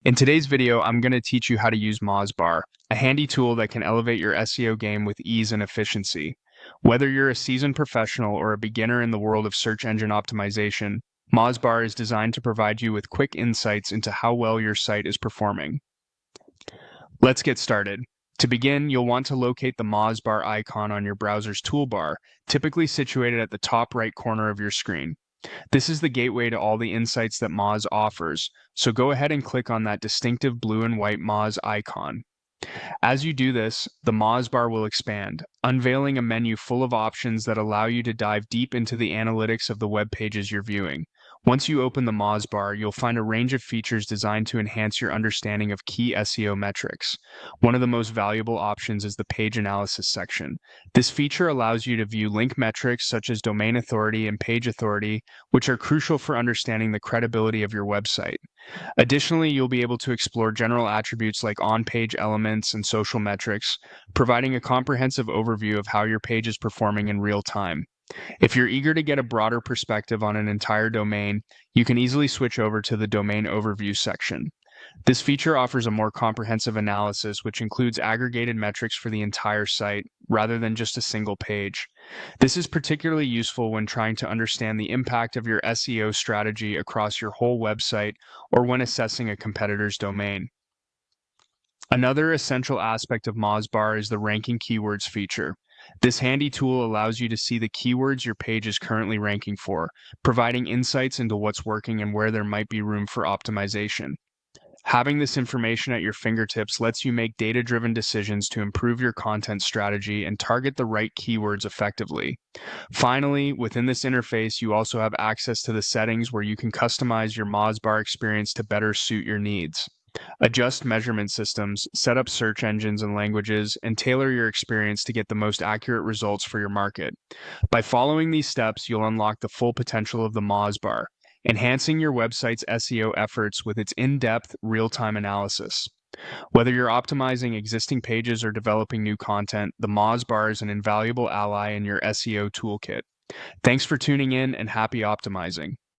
In today's video, I'm going to teach you how to use Moz Bar, a handy tool that can elevate your SEO game with ease and efficiency. Whether you're a seasoned professional or a beginner in the world of search engine optimization, Moz Bar is designed to provide you with quick insights into how well your site is performing. Let's get started. To begin, you'll want to locate the Moz Bar icon on your browser's toolbar, typically situated at the top right corner of your screen. This is the gateway to all the insights that Moz offers, so go ahead and click on that distinctive blue and white Moz icon. As you do this, the Moz bar will expand, unveiling a menu full of options that allow you to dive deep into the analytics of the web pages you're viewing. Once you open the Moz bar, you'll find a range of features designed to enhance your understanding of key SEO metrics. One of the most valuable options is the page analysis section. This feature allows you to view link metrics such as domain authority and page authority, which are crucial for understanding the credibility of your website. Additionally, you'll be able to explore general attributes like on-page elements and social metrics, providing a comprehensive overview of how your page is performing in real time. If you're eager to get a broader perspective on an entire domain, you can easily switch over to the Domain Overview section. This feature offers a more comprehensive analysis which includes aggregated metrics for the entire site, rather than just a single page. This is particularly useful when trying to understand the impact of your SEO strategy across your whole website or when assessing a competitor's domain. Another essential aspect of Moz Bar is the Ranking Keywords feature. This handy tool allows you to see the keywords your page is currently ranking for, providing insights into what's working and where there might be room for optimization. Having this information at your fingertips lets you make data-driven decisions to improve your content strategy and target the right keywords effectively. Finally, within this interface, you also have access to the settings where you can customize your Moz Bar experience to better suit your needs. Adjust measurement systems, set up search engines and languages, and tailor your experience to get the most accurate results for your market. By following these steps, you'll unlock the full potential of the Moz Bar, enhancing your website's SEO efforts with its in-depth, real-time analysis. Whether you're optimizing existing pages or developing new content, the Moz Bar is an invaluable ally in your SEO toolkit. Thanks for tuning in and happy optimizing.